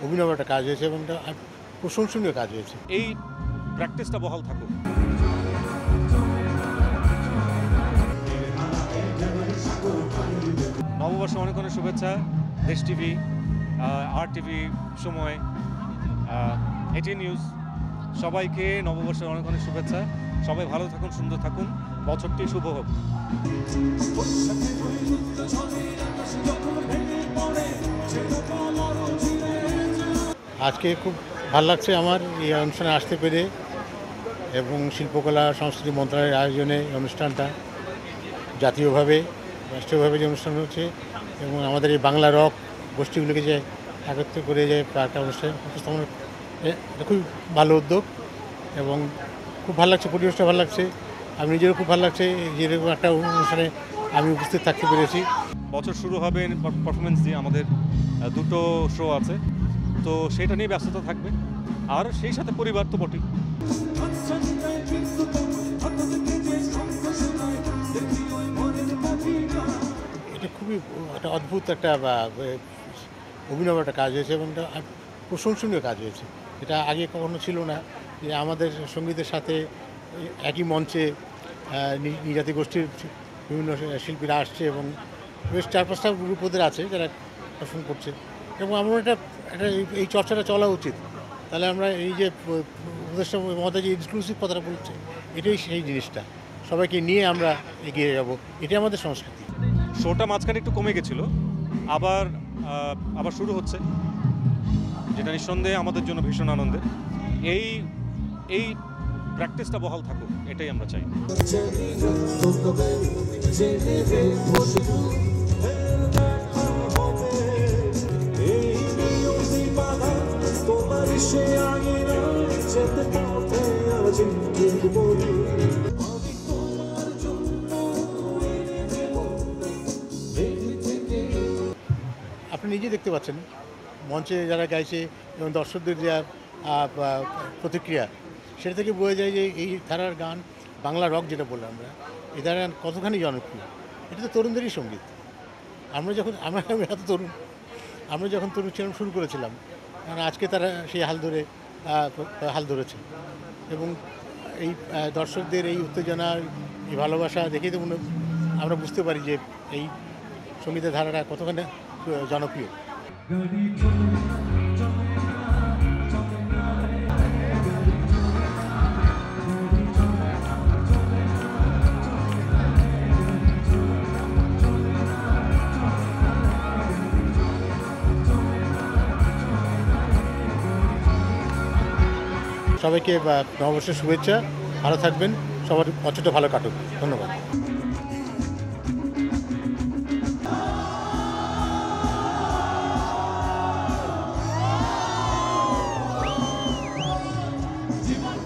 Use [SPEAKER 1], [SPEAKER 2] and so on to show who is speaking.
[SPEAKER 1] অভিনব একটা কাজ হয়েছে এবং এটা প্রশংসনীয় কাজ হয়েছে।
[SPEAKER 2] এই প্র্যাকটিসটা বহাল থাকুক। নববর্ষে অনেক অনেক শুভেচ্ছা। দেশ টিভি, আর টিভি, সময়, এটি নিউজ, সবাইকে নববর্ষের অনেক অনেক শুভেচ্ছা। সবাই ভালো থাকুন, সুন্দর থাকুন, বছরটি শুভ হোক।
[SPEAKER 1] আজকে খুব ভালো লাগছে আমার এই অনুষ্ঠানে আসতে পেরে, এবং শিল্পকলা সংস্কৃতি মন্ত্রণালয়ের আয়োজনে এই অনুষ্ঠানটা জাতীয়ভাবে রাষ্ট্রীয়ভাবে যে অনুষ্ঠান হচ্ছে, এবং আমাদের এই বাংলা রক গোষ্ঠীগুলোকে যে একত্র করে যে একটা অনুষ্ঠান উপস্থাপন, এটা খুব ভালো উদ্যোগ এবং খুব ভালো লাগছে। পরিবেশটা ভালো লাগছে, আমি নিজেরও খুব ভালো লাগছে যেরকম একটা অনুষ্ঠানে আমি উপস্থিত থাকতে পেরেছি।
[SPEAKER 2] বছর শুরু হবে পারফরমেন্স দিয়ে, আমাদের দুটো শো আছে, তো সেটা নিয়ে ব্যস্ততা থাকবে, আর সেই সাথে পরিবার তো বটেই।
[SPEAKER 1] এটা খুবই একটা অদ্ভুত একটা অভিনব একটা কাজ হয়েছে এবং এটা প্রশংসনীয় কাজ হয়েছে। এটা আগে কখনো ছিল না যে আমাদের সঙ্গীতের সাথে একই মঞ্চে নিজাতি গোষ্ঠীর বিভিন্ন শিল্পীরা আসছে, এবং বেশ 4-5টা গ্রুপ ওদের আছে যারা পারফর্ম করছে, এবং আমরা এটা এই চর্চাটা চলা উচিত। তাহলে আমরা এই যে উপদেষ্টা মহোদয় যে ইনক্লুসিভ কথাটা বলছে, এটাই সেই জিনিসটা, সবাইকে নিয়ে আমরা এগিয়ে যাব, এটাই আমাদের সংস্কৃতি।
[SPEAKER 2] শোটা মাঝখানে একটু কমে গেছিল, আবার শুরু হচ্ছে, যেটা নিঃসন্দেহে আমাদের জন্য ভীষণ আনন্দের। এই প্র্যাকটিসটা বহাল থাকুক, এটাই আমরা চাই।
[SPEAKER 1] আপনি নিজে দেখতে পাচ্ছেন মঞ্চে যারা গাইছে এবং দর্শকদের যা প্রতিক্রিয়া, সেটা থেকে বোঝা যায় যে এই ধারার গান, বাংলা রক যেটা বললাম আমরা, এই ধারার গান কতখানি জনপ্রিয়। এটা তো তরুণদেরই সঙ্গীত। আমরা এত তরুণ, আমরা যখন তরুণ ছিলাম শুরু করেছিলাম, কারণ আজকে তারা সেই হাল ধরেছে, এবং এই দর্শকদের এই উত্তেজনা, এই ভালোবাসা দেখেই তো আমরা বুঝতে পারি যে এই সঙ্গীতের ধারাটা কতখানি জনপ্রিয়। সবাইকে নববর্ষের শুভেচ্ছা, ভালো থাকবেন, সবার বছরটা ভালো কাটুক। ধন্যবাদ।
[SPEAKER 3] জীবন